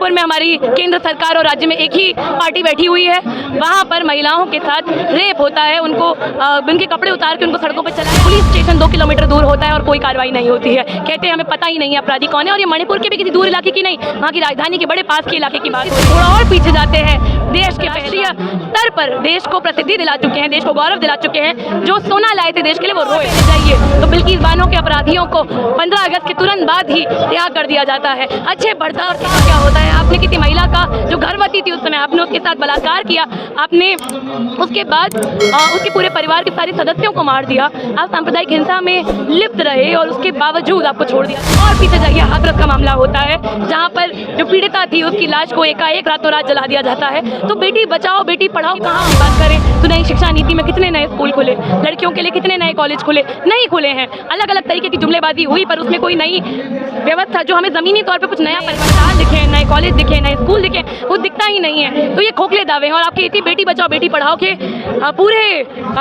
मणिपुर में हमारी केंद्र सरकार और राज्य में एक ही पार्टी बैठी हुई है, वहाँ पर महिलाओं के साथ रेप होता है, उनको उनके कपड़े उतार के उनको सड़कों पर चलाया। पुलिस स्टेशन 2 किलोमीटर दूर होता है और कोई कार्रवाई नहीं होती है। कहते हैं हमें पता ही नहीं है अपराधी कौन है, और ये मणिपुर के भी किसी दूर इलाके की नहीं, वहाँ की राजधानी के बड़े पास के इलाके की बात। थोड़ा और पीछे जाते हैं, देश के राष्ट्रीय स्तर पर देश को प्रसिद्धि दिला चुके हैं, देश को गौरव दिला चुके हैं, जो सोना लाए थे देश के लिए वो रोए जाइए। तो बिल्किस बानो के अपराधियों को 15 अगस्त के तुरंत बाद ही रिहा कर दिया जाता है। अच्छे बढ़ता और क्या होता है, आपने किसी महिला का जो गर्भवती थी उस समय आपने उसके साथ बलात्कार किया, आपने उसके बाद उसके पूरे परिवार के सारे सदस्यों को मार दिया, आप सांप्रदायिक हिंसा में लिप्त रहे और उसके बावजूद आपको छोड़ दिया। और पीछे जाइए, हाथरस का मामला होता है जहाँ पर जो पीड़िता थी उसकी लाश को एकाएक रातों रात जला दिया जाता है। तो बेटी बचाओ बेटी पढ़ाओ कहाँ हम बात करें, तो नई शिक्षा नीति में कितने नए स्कूल खुले, लड़कियों के लिए कितने नए कॉलेज खुले, नहीं खुले हैं। अलग अलग तरीके की जुमलेबाजी हुई पर उसमें कोई नई व्यवस्था जो हमें जमीनी तौर पे कुछ नया परिवर्तन दिखे, नए कॉलेज दिखे, नए स्कूल दिखे, वो दिखता ही नहीं है। तो ये खोखले दावे हैं। और आपके इसी बेटी बचाओ बेटी पढ़ाओ के पूरे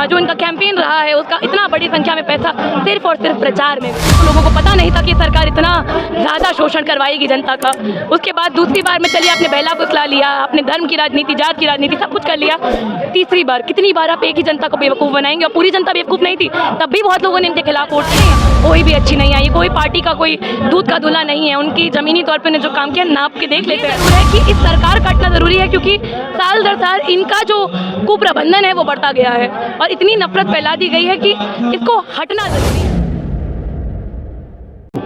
जो इनका कैंपेन रहा है उसका इतना बड़ी संख्या में पैसा सिर्फ और सिर्फ प्रचार में। तो लोगों को पता नहीं था कि सरकार इतना ज़्यादा शोषण करवाएगी जनता का। उसके बाद दूसरी बार में चलिए आपने बहला फुसला लिया, आपने धर्म की राजनीति, जात की राजनीति, सब कुछ कर लिया। तीसरी बार कितनी बार आप एक ही जनता को बेवकूफ़ बनाएंगे, और पूरी जनता बेवकूफ़ नहीं थी, तब भी बहुत लोगों ने इनके खिलाफ वोट दिए। कोई भी अच्छी नहीं आई, कोई पार्टी का कोई दूध का दूल्हा नहीं है। उनकी ज़मीनी तौर पर जो काम किया नाप के देख लेते हैं कि इस सरकार का हटना ज़रूरी है, क्योंकि साल दर साल इनका जो कुप्रबंधन है वो बढ़ता गया है और इतनी नफरत फैला दी गई है कि इसको हटना ज़रूरी है।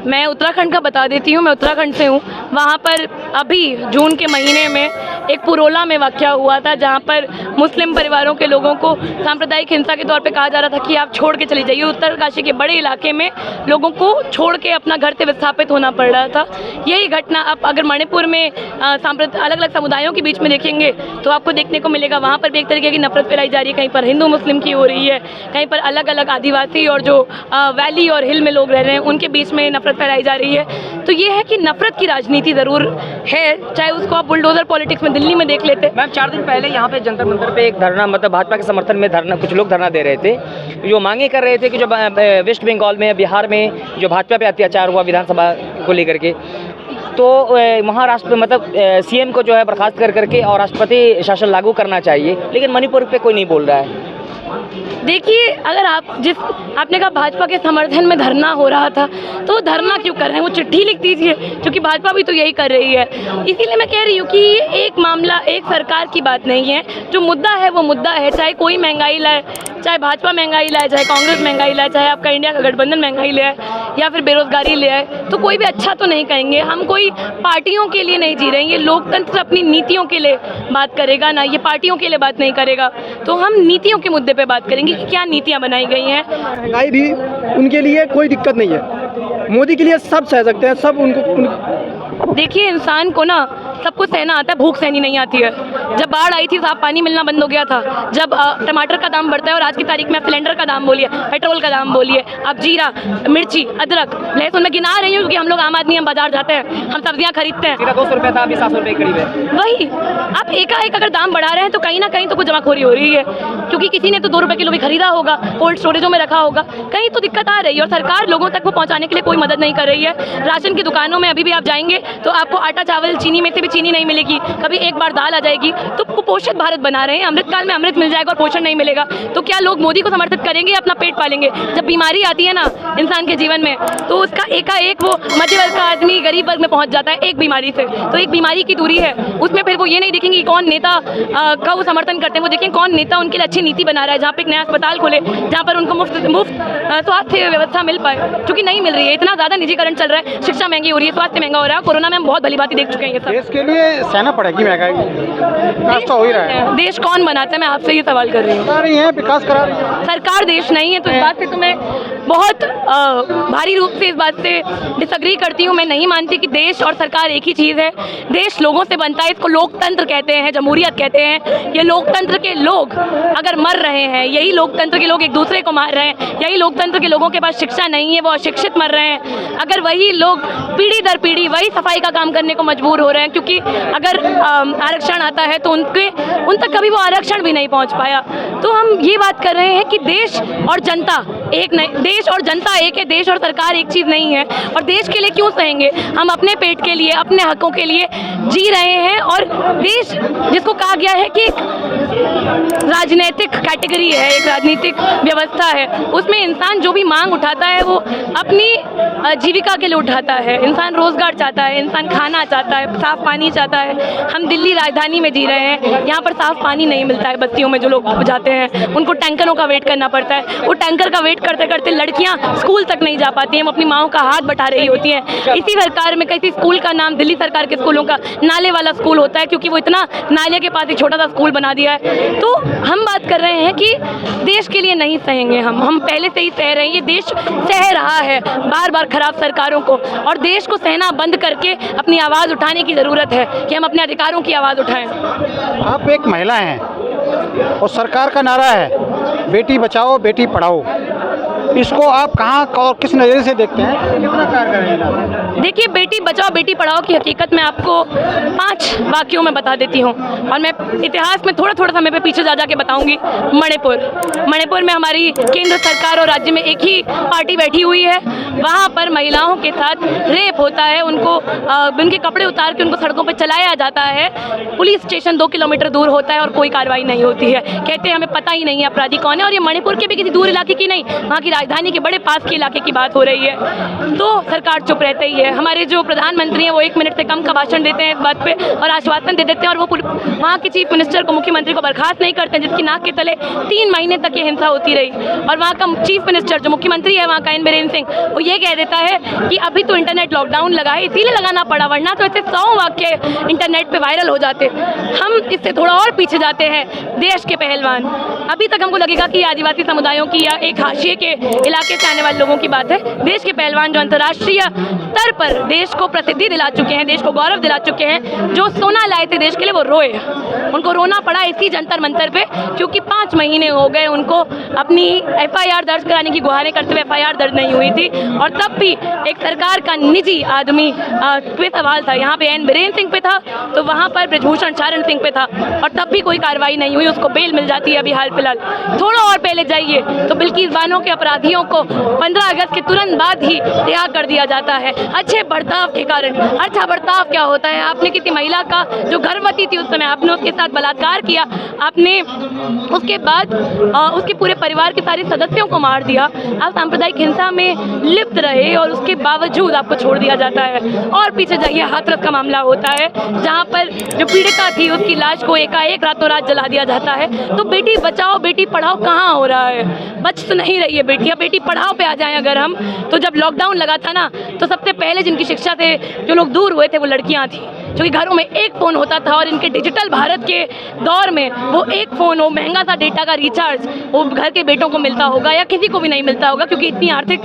मैं उत्तराखंड का बता देती हूँ, मैं उत्तराखंड से हूँ। वहाँ पर अभी जून के महीने में एक पुरोला में वाक़या हुआ था जहाँ पर मुस्लिम परिवारों के लोगों को सांप्रदायिक हिंसा के तौर पे कहा जा रहा था कि आप छोड़ के चली जाइए। उत्तरकाशी के बड़े इलाके में लोगों को छोड़ के अपना घर से विस्थापित होना पड़ रहा था। यही घटना आप अगर मणिपुर में अलग अलग समुदायों के बीच में देखेंगे तो आपको देखने को मिलेगा। वहाँ पर भी एक तरीके की नफरत फैलाई जा रही है, कहीं पर हिंदू मुस्लिम की हो रही है, कहीं पर अलग अलग आदिवासी और जो वैली और हिल में लोग रह रहे हैं उनके बीच में नफरत फैलाई जा रही है। तो ये है कि नफरत की राजनीति ज़रूर है, चाहे उसको आप बुलडोजर पॉलिटिक्स में दिल्ली में देख लेते। मैम 4 दिन पहले यहाँ पे जंतर मंतर पे एक धरना, मतलब भाजपा के समर्थन में धरना, कुछ लोग धरना दे रहे थे, जो मांगे कर रहे थे कि जो वेस्ट बंगाल में, बिहार में जो भाजपा पे अत्याचार हुआ विधानसभा को लेकर के, तो महाराष्ट्र मतलब सीएम को जो है बर्खास्त कर करके और राष्ट्रपति शासन लागू करना चाहिए, लेकिन मणिपुर पे कोई नहीं बोल रहा है। देखिए, अगर आपने कहा भाजपा के समर्थन में धरना हो रहा था, तो धरना क्यों कर रहे हैं, वो चिट्ठी लिख दीजिए, क्योंकि भाजपा भी तो यही कर रही है। इसीलिए मैं कह रही हूँ कि एक मामला एक सरकार की बात नहीं है, जो मुद्दा है वो मुद्दा है। चाहे कोई महंगाई लाए, चाहे भाजपा महंगाई लाए, चाहे कांग्रेस महंगाई लाए, चाहे आपका इंडिया का गठबंधन महंगाई ले आए या फिर बेरोजगारी ले आए, तो कोई भी अच्छा तो नहीं कहेंगे। हम कोई पार्टियों के लिए नहीं जी रहे हैं, ये लोकतंत्र अपनी नीतियों के लिए बात करेगा ना, ये पार्टियों के लिए बात नहीं करेगा। तो हम नीतियों के मुद्दे पे बात करेंगे कि क्या नीतियां बनाई गई हैं। महंगाई भी उनके लिए कोई दिक्कत नहीं है, मोदी के लिए सब सह सकते हैं, सब उनको। देखिए, इंसान को ना सब कुछ सहना आता है, भूख सहनी नहीं आती है। जब बाढ़ आई थी साफ पानी मिलना बंद हो गया था, जब टमाटर का दाम बढ़ता है और आज की तारीख में सिलेंडर का दाम बोलिए, पेट्रोल का दाम बोलिए, अब जीरा, मिर्ची, अदरक, लहसुन मैं गिना रही हूँ क्योंकि हम लोग आम आदमी, हम बाजार जाते हैं, हम सब्जियाँ खरीदते हैं। 200 रुपये था, अभी 700 रुपये करीब है। वही आप एकाएक अगर दाम बढ़ा रहे हैं तो कहीं ना कहीं तो कुछ जमाखोरी हो रही है, क्योंकि किसी ने तो 2 रुपये किलो भी खरीदा होगा, कोल्ड स्टोरेजों में रखा होगा, कहीं तो दिक्कत आ रही है और सरकार लोगों तक वो पहुँचाने के लिए कोई मदद नहीं कर रही है। राशन की दुकानों में अभी भी आप जाएंगे तो आपको आटा चावल चीनी में से भी चीनी नहीं मिलेगी, कभी एक बार दाल आ जाएगी। तो कुपोषित भारत बना रहे हैं, अमृतकाल में अमृत मिल जाएगा और पोषण नहीं मिलेगा। तो क्या लोग मोदी को समर्थित करेंगे या अपना पेट पालेंगे? जब बीमारी आती है ना इंसान के जीवन में, तो उसका एकाएक वो मध्य वर्ग का आदमी गरीब वर्ग में पहुंच जाता है एक बीमारी से। तो एक बीमारी की दूरी है, उसमें फिर वो ये नहीं देखेंगे कि कौन नेता का वो समर्थन करते हैं, वो देखेंगे कौन नेता उनके लिए अच्छी नीति बना रहा है, जहाँ पे एक नया अस्पताल खोले, जहाँ पर उनको मुफ्त स्वास्थ्य व्यवस्था मिल पाए, क्योंकि नहीं मिल रही है। इतना ज़्यादा निजीकरण चल रहा है, शिक्षा महंगी हो रही है, स्वास्थ्य महंगा हो रहा है। कोरोना में हम बहुत भली बात देख चुके हैं। ये सब देश के लिए सहना पड़ेगी महंगाई, विकास तो हो ही रहा है। देश कौन बनाता है, मैं आपसे ये सवाल कर रही हूँ। सरकार ही है, विकास करा रही है। सरकार देश नहीं है, तो इस बात से तो मैं बहुत भारी रूप से इस बात से डिसएग्री करती हूँ। मैं नहीं मानती कि देश और सरकार एक ही चीज़ है। देश लोगों से बनता है, इसको लोकतंत्र कहते हैं, जमहूरियत कहते हैं। ये लोकतंत्र के लोग अगर मर रहे हैं, यही लोकतंत्र के लोग एक दूसरे को मार रहे हैं, यही लोकतंत्र के लोगों के पास शिक्षा नहीं है, वो अशिक्षित मर रहे हैं, अगर वही लोग पीढ़ी दर पीढ़ी वही सफाई का काम करने को मजबूर हो रहे हैं, क्योंकि अगर आरक्षण आता है तो उन तक कभी वो आरक्षण भी नहीं पहुंच पाया। तो हम ये बात कर रहे हैं कि देश और जनता एक नहीं, देश और जनता एक है, देश और सरकार एक चीज़ नहीं है। और देश के लिए क्यों सहेंगे? हम अपने पेट के लिए, अपने हकों के लिए जी रहे हैं। और देश जिसको कहा गया है कि एक राजनीतिक कैटेगरी है, एक राजनीतिक व्यवस्था है, उसमें इंसान जो भी मांग उठाता है वो अपनी जीविका के लिए उठाता है। इंसान रोजगार चाहता है, इंसान खाना चाहता है, साफ पानी चाहता है। हम दिल्ली राजधानी में जी रहे हैं, यहाँ पर साफ पानी नहीं मिलता है। बस्तियों में जो लोग जाते हैं उनको टैंकरों का वेट करना पड़ता है। वो टैंकर का वेट करते करते लड़कियाँ स्कूल तक नहीं जा पाती हैं, वो अपनी माओ का हाथ बटा रही होती हैं। इसी सरकार में किसी स्कूल का नाम, दिल्ली सरकार के स्कूलों का नाले वाला स्कूल होता है, क्योंकि वो इतना नाले के पास एक छोटा सा स्कूल बना दिया है। तो हम बात कर रहे हैं कि देश के लिए नहीं सहेंगे हम पहले से ही सह रहे हैं। ये देश सह रहा है बार बार खराब सरकारों को, और देश को सहना बंद करके अपनी आवाज़ उठाने की ज़रूरत है कि हम अपने अधिकारों की आवाज़ उठाएं। आप एक महिला हैं और सरकार का नारा है बेटी बचाओ बेटी पढ़ाओ, इसको आप कहाँ और किस नज़रिए से देखते हैं? कितना कारगर है? देखिए, बेटी बचाओ बेटी पढ़ाओ की हकीकत मैं आपको 5 वाक्यों में बता देती हूँ, और मैं इतिहास में थोड़ा थोड़ा समय पे पीछे जा के बताऊंगी। मणिपुर में हमारी केंद्र सरकार और राज्य में एक ही पार्टी बैठी हुई है। वहाँ पर महिलाओं के साथ रेप होता है, उनको उनके कपड़े उतार के उनको सड़कों पर चलाया जाता है। पुलिस स्टेशन 2 किलोमीटर दूर होता है और कोई कार्रवाई नहीं होती है। कहते हैं हमें पता ही नहीं है अपराधी कौन है। और ये मणिपुर के भी किसी दूर इलाके की नहीं, वहाँ की राजधानी के बड़े पास के इलाके की बात हो रही है। तो सरकार चुप रहती ही है। हमारे जो प्रधानमंत्री हैं वो 1 मिनट से कम का भाषण देते हैं इस बात पे और आश्वासन दे देते हैं, और वो वहाँ के चीफ मिनिस्टर को, मुख्यमंत्री को बर्खास्त नहीं करते हैं, जिसकी नाक के तले 3 महीने तक ये हिंसा होती रही। और वहाँ का चीफ मिनिस्टर, जो मुख्यमंत्री है वहाँ का, एन बीरेन सिंह, वो ये कह देता है कि अभी तो इंटरनेट लॉकडाउन लगा है इसीलिए लगाना पड़ा, वरना तो ऐसे 100 वाक्य इंटरनेट पे वायरल हो जाते। हम इससे थोड़ा और पीछे जाते हैं। देश के पहलवान, अभी तक हमको लगेगा कि आदिवासी समुदायों की या एक हाशिए के इलाके से आने वाले लोगों की बात है। देश के पहलवान जो अंतर्राष्ट्रीय स्तर पर देश को प्रसिद्धि दिला चुके हैं, देश को गौरव दिला चुके हैं, जो सोना लाए थे देश के लिए, वो रोए। उनको रोना पड़ा इसी जंतर मंतर पे, क्योंकि 5 महीने हो गए उनको अपनी FIR दर्ज कराने की गुहारें करते हुए FIR दर्ज नहीं हुई थी। और तब भी एक सरकार का निजी आदमी पे सवाल था, यहाँ पे एन बीरेन सिंह पे था, तो वहाँ पर ब्रजभूषण शरण सिंह पे था, और तब भी कोई कार्रवाई नहीं हुई। उसको बेल मिल जाती है अभी हाल फिलहाल। थोड़ा और पहले जाइए तो बिल्किस बानो के अपराधियों को 15 अगस्त के तुरंत बाद ही रिहा कर दिया जाता है, अच्छे बर्ताव के कारण। अच्छा बर्ताव क्या होता है? आपने किसी महिला का, जो गर्भवती थी उस समय, आपने उसके साथ बलात्कार किया, आपने उसके बाद उसके पूरे परिवार के सारे सदस्यों को मार दिया, आप सांप्रदायिक हिंसा में लिप्त रहे और उसके बावजूद आपको छोड़ दिया जाता है। और पीछे जाइए, हाथरस का मामला होता है, जहाँ पर जो पीड़िता थी उसकी लाश को एकाएक रातों रात जला दिया जाता है। तो बेटी बचाओ बेटी पढ़ाओ कहाँ हो रहा है? बच तो नहीं रही है बेटियाँ। बेटी पढ़ाओ पे आ जाएं अगर हम, तो जब लॉकडाउन लगा था ना, तो सबसे पहले जिनकी शिक्षा से जो लोग दूर हुए थे वो लड़कियाँ थी, क्योंकि घरों में एक फ़ोन होता था। और इनके डिजिटल भारत के दौर में वो एक फ़ोन हो, महंगा सा डेटा का रिचार्ज, वो घर के बेटों को मिलता होगा या किसी को भी नहीं मिलता होगा, क्योंकि इतनी आर्थिक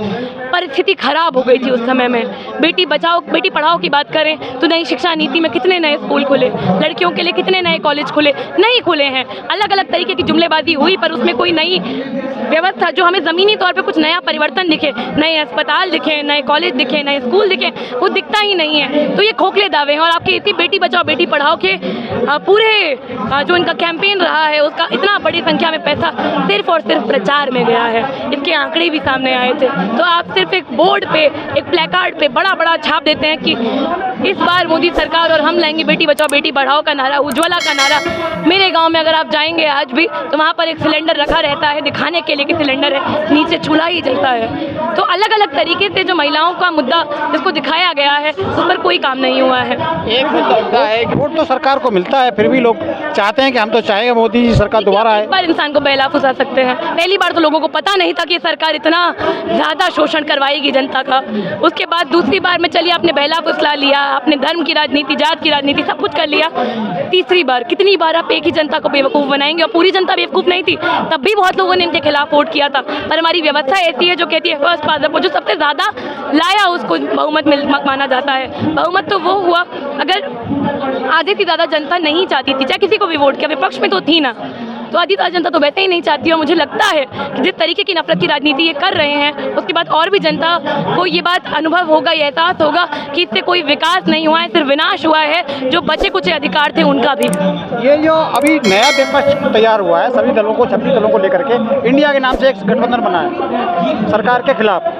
परिस्थिति खराब हो गई थी उस समय में। बेटी बचाओ बेटी पढ़ाओ की बात करें तो नई शिक्षा नीति में कितने नए स्कूल खुले, लड़कियों के लिए कितने नए कॉलेज खुले? नहीं खुले हैं। अलग अलग तरीके की जुमलेबाजी हुई, पर उसमें कोई नई व्यवस्था जो हमें ज़मीनी तौर पे कुछ नया परिवर्तन दिखे, नए अस्पताल दिखे, नए कॉलेज दिखे, नए स्कूल दिखे, वो दिखता ही नहीं है। तो ये खोखले दावे हैं। और आपके इसी बेटी बचाओ बेटी पढ़ाओ के पूरे जो इनका कैंपेन रहा है, उसका इतना बड़ी संख्या में पैसा सिर्फ और सिर्फ प्रचार में गया है। इसके आंकड़े भी सामने आए थे। तो आप सिर्फ एक बोर्ड पे, एक प्लेकार्ड पे बड़ा बड़ा छाप देते हैं कि इस बार मोदी सरकार और हम लाएंगे बेटी बचाओ बेटी पढ़ाओ का नारा, उज्ज्वला का नारा। मेरे गाँव में अगर आप जाएंगे आज भी, तो वहाँ पर एक सिलेंडर रखा रहता है, दिखाने के लिए कि सिलेंडर है, नीचे चूल्हा ही जलता है। तो अलग अलग तरीके से जो महिलाओं का मुद्दा जिसको दिखाया गया है, उस पर कोई काम नहीं हुआ है। एक मुद्दा है, वोट तो सरकार को मिलता है, फिर भी लोग चाहते हैं कि हम तो चाहेंगे मोदी जी सरकार दोबारा आए। एक बार इंसान को बहला फुसा सकते हैं। पहली बार तो लोगों को पता नहीं था कि सरकार इतना ज़्यादा शोषण करवाएगी जनता का। उसके बाद दूसरी बार में चलिए आपने बहला फुसला लिया, आपने धर्म की राजनीति, जात की राजनीति, सब कुछ कर लिया। तीसरी बार कितनी बार आप एक ही जनता को बेवकूफ़ बनाएंगे? और पूरी जनता बेवकूफ़ नहीं थी, तब भी बहुत लोगों ने इनके खिलाफ वोट किया था। पर हमारी व्यवस्था ऐसी है जो कहती है फर्स्ट पास द पोस्ट, जो सबसे ज़्यादा लाया उसको बहुमत माना जाता है। बहुमत तो वो हुआ अगर आधे से ज़्यादा जनता नहीं चाहती थी, चाहे किसी को भी वोट किया, विपक्ष में तो थी ना। तो आधी जनता तो वैसे ही नहीं चाहती। और मुझे लगता है कि जिस तरीके की नफरत की राजनीति ये कर रहे हैं, उसके बाद और भी जनता को ये बात अनुभव होगा, ये एहसास होगा कि इससे कोई विकास नहीं हुआ है, सिर्फ विनाश हुआ है। जो बचे कुछ अधिकार थे उनका भी। ये जो अभी नया विपक्ष तैयार हुआ है, सभी दलों को 26 दलों को लेकर के इंडिया के नाम से एक गठबंधन बना है सरकार के खिलाफ,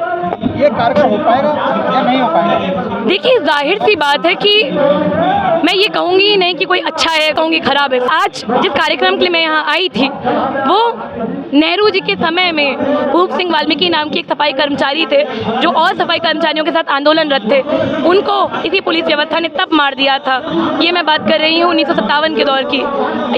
ये कारगर हो पाएगा या नहीं हो पाएगा? देखिए, जाहिर सी बात है कि मैं ये कहूँगी ही नहीं कि कोई अच्छा है, कहूँगी खराब है। आज जिस कार्यक्रम के लिए मैं यहाँ आई थी वो नेहरू जी के समय में भूप सिंह वाल्मीकि नाम की एक सफाई कर्मचारी थे जो और सफाई कर्मचारियों के साथ आंदोलनरत थे। उनको इसी पुलिस व्यवस्था ने तब मार दिया था। ये मैं बात कर रही हूँ 1957 के दौर की,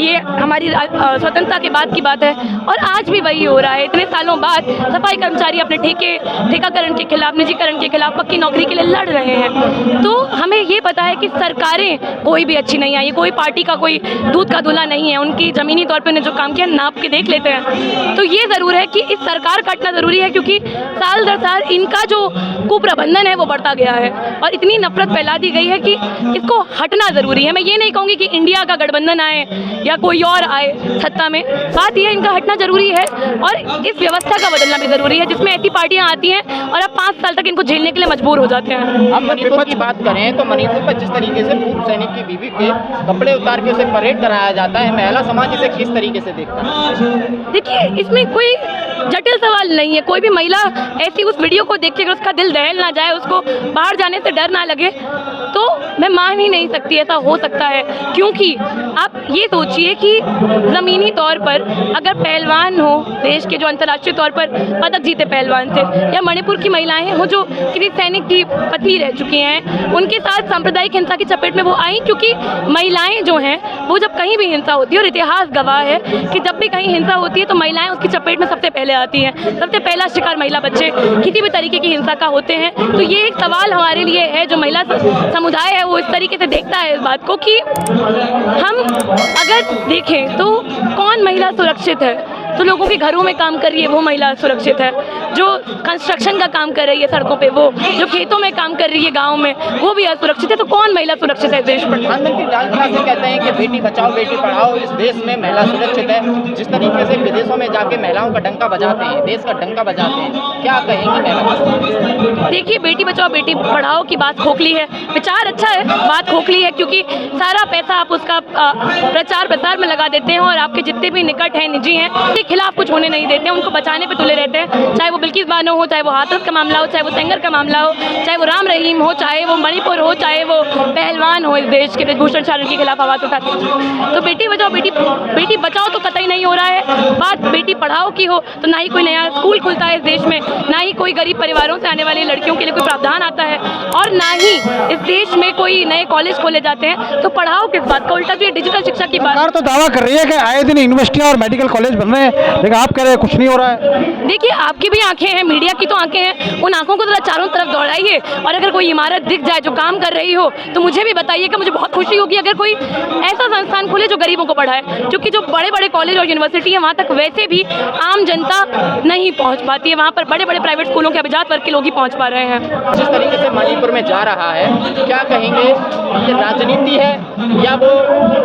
ये हमारी स्वतंत्रता के बाद की बात है। और आज भी वही हो रहा है। इतने सालों बाद सफाई कर्मचारी अपने ठेकाकरण के खिलाफ, निजीकरण के खिलाफ, पक्की नौकरी के लिए लड़ रहे हैं। तो हमें ये पता है कि सरकारें कोई भी अच्छी नहीं आई, कोई पार्टी का कोई दूध का दूल्हा नहीं है। उनकी ज़मीनी तौर पे उन्हें जो काम किया नाप के देख लेते हैं। तो ये ज़रूर है कि इस सरकार काटना ज़रूरी है, क्योंकि साल दर साल इनका जो कुप्रबंधन है वो बढ़ता गया है और इतनी नफरत फैला दी गई है कि इसको हटना ज़रूरी है। मैं ये नहीं कहूँगी कि इंडिया का गठबंधन आए या कोई और आए सत्ता में, बात यह है इनका हटना ज़रूरी है और इस व्यवस्था का बदलना भी ज़रूरी है जिसमें ऐसी पार्टियाँ आती हैं और अब 5 साल तक इनको झेलने के लिए मजबूर हो जाते हैं। अब मणिपुर की बात करें तो मणिपुर पर जिस तरीके से पूर्व सैनिक की बीवी के कपड़े उतार के उसे परेड कराया जाता है, महिला समाज इसे किस तरीके से देखता है? देखिए, इसमें कोई जटिल सवाल नहीं है। कोई भी महिला ऐसी उस वीडियो को देख के अगर उसका दिल दहल ना जाए, उसको बाहर जाने से डर ना लगे, तो मैं मान ही नहीं सकती ऐसा हो सकता है। क्योंकि आप ये सोचिए कि ज़मीनी तौर पर अगर पहलवान हो, देश के जो अंतर्राष्ट्रीय तौर पर पदक जीते पहलवान थे, या मणिपुर की महिलाएं हो जो किसी सैनिक की पत्नी रह चुकी हैं, उनके साथ सांप्रदायिक हिंसा की चपेट में वो आई। क्योंकि महिलाएं जो हैं वो जब कहीं भी हिंसा होती है, और इतिहास गवाह है कि जब भी कहीं हिंसा होती है तो महिलाएं उसकी चपेट में सबसे पहले आती हैं। सबसे पहला शिकार महिला बच्चे किसी भी तरीके की हिंसा का होते हैं। तो ये एक सवाल हमारे लिए है, जो महिला समुदाय है वो इस तरीके से देखता है इस बात को कि हम अगर देखें तो कौन महिला सुरक्षित है? तो लोगों के घरों में काम कर रही है वो महिला सुरक्षित है, जो कंस्ट्रक्शन का काम कर रही है सड़कों पे, वो जो खेतों में काम कर रही है गाँव में, वो भी असुरक्षित है। तो कौन महिला सुरक्षित है देश में? प्रधानमंत्री लालकृष्ण से कहते हैं कि बेटी बचाओ बेटी पढ़ाओ, इस देश में महिला सुरक्षित है। जिस तरीके से विदेशों में जाके महिलाओं का डंका बजाते हैं, देश का डंका बजाते हैं, क्या कहेंगी महिला? देखिए, बेटी बचाओ बेटी पढ़ाओ की बात खोखली है, विचार अच्छा है, बात खोखली है, क्योंकि सारा पैसा आप उसका प्रचार प्रसार में लगा देते हैं और आपके जितने भी निकट हैं, निजी हैं, उसके खिलाफ कुछ होने नहीं देते हैं, उनको बचाने पे तुले रहते हैं। चाहे वो बिल्किस बानो हो, चाहे वो हाथरस का मामला हो, चाहे वो सेंगर का मामला हो, चाहे वो राम रहीम हो, चाहे वो मणिपुर हो, चाहे वो पहलवान हो इस देश के ब्रिजभूषण शरण के खिलाफ आवाज़ उठाते हैं। तो बेटी बचाओ बेटी बचाओ तो कतई नहीं हो रहा है। बात बेटी पढ़ाओ की हो तो ना ही कोई नया स्कूल खुलता है इस देश में, ना ही कोई गरीब परिवारों से आने वाली लड़कियों के लिए कोई प्रावधान आता है, और ना ही इस देश में कोई नए कॉलेज खोले जाते हैं। तो पढ़ाओ किस बात का? उल्टा तो ये डिजिटल शिक्षा की बात। सरकार तो दावा कर रही है कि आए दिन यूनिवर्सिटियां और मेडिकल कॉलेज बन रहे हैं, लेकिन आप कह रहे हैं कुछ नहीं हो रहा है। देखिए, आपकी भी आंखें हैं, मीडिया की तो आंखें हैं, उन आंखों को जरा चारों तरफ दौड़ाइए और अगर कोई इमारत दिख जाए जो काम कर रही हो तो मुझे भी बताइएगा। मुझे बहुत खुशी होगी अगर कोई ऐसा संस्थान खोले जो गरीबों को पढ़ाए, क्योंकि जो बड़े बड़े कॉलेज और यूनिवर्सिटी है वहाँ तक वैसे भी आम जनता नहीं पहुँच पाती है। वहाँ पर बड़े बड़े प्राइवेट स्कूलों के अभिजात वर्ग के लोग ही पहुँच पा रहे हैं। जिस तरीके से मणिपुर में जा रहा है, क्या कहेंगे, ये राजनीति है या वो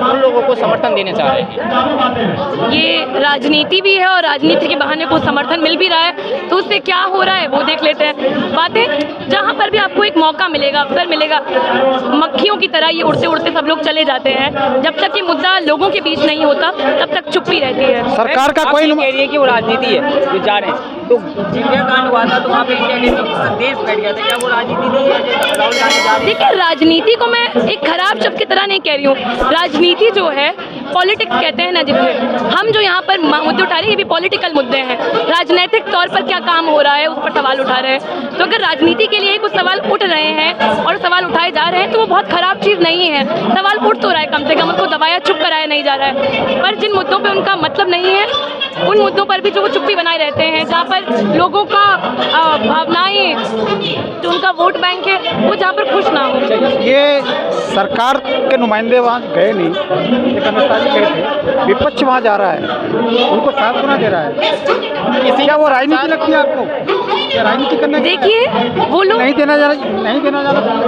उन लोगों को समर्थन देने चाह रहे हैं? ये राजनीति भी है और राजनीति के बहाने को समर्थन मिल भी रहा है, तो उससे क्या हो रहा है वो देख लेते हैं। बातें जहाँ पर भी आपको एक मौका मिलेगा, अवसर मिलेगा, मक्खियों की तरह ये उड़ते उड़ते सब लोग चले जाते हैं। जब तक ये मुद्दा लोगों के बीच नहीं होता तब तक चुप्पी रहती है। सरकार का कोई कह रही है कि वो राजनीति है जो जा रहे हैं। तो इंडिया कांड हुआ था तो वहाँ पे इंडिया के देश बैठ गया था, क्या वो राजनीति नहीं है जो राहुल गांधी जा रहे हैं? देखिए, राजनीति को मैं एक खराब शब्द की तरह नहीं कह रही हूँ। राजनीति जो है, पॉलिटिक्स कहते हैं ना जिसे, हम जो यहाँ पर मुद्दे उठा रहे हैं ये भी पॉलिटिकल मुद्दे हैं। राजनीतिक तौर पर क्या काम हो रहा है उस पर सवाल उठा रहे हैं। तो अगर राजनीति के लिए कुछ सवाल उठ रहे हैं और सवाल उठाए जा रहे हैं तो वो बहुत खराब चीज़ नहीं है। सवाल उठ तो रहा है, कम से कम उसको दबाया चुप कराया नहीं जा रहा है। पर जिन मुद्दों पर उनका मतलब नहीं है उन मुद्दों पर भी जो वो चुप्पी बनाए रहते हैं, जहाँ पर लोगों का भावनाएं, जो उनका वोट बैंक है वो जहाँ पर खुश ना हो। ये सरकार के नुमाइंदे वहाँ गए नहीं, एक अमित शाह जी गए थे, विपक्ष वहाँ जा रहा है, उनको साथ सुना दे रहा है। क्या वो राजनीति लगती है आपको? क्या राजनीति करने के लिए? देखिए वो लोग नहीं देना जाना चाहिए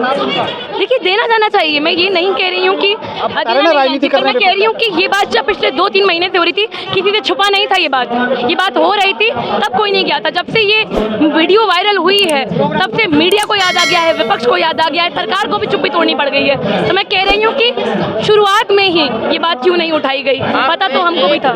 साथ उनका। देखिए देना जाना चाहिए, मैं ये नहीं कह रही हूँ कि बता रहे ना राजनीति करने मैं के कह रही हूँ कि ये बात जब पिछले 2-3 महीने से हो रही थी, किसी से छुपा नहीं था ये बात हो रही थी, तब कोई नहीं गया था। जब से ये वीडियो वायरल हुई है तब से मीडिया को याद आ गया है, विपक्ष को याद आ गया है, सरकार को भी चुप्पी तोड़नी पड़ गई है। तो मैं कह रही हूँ कि शुरुआत में ही ये बात क्यों नहीं उठाई गई, पता तो हमको भी था।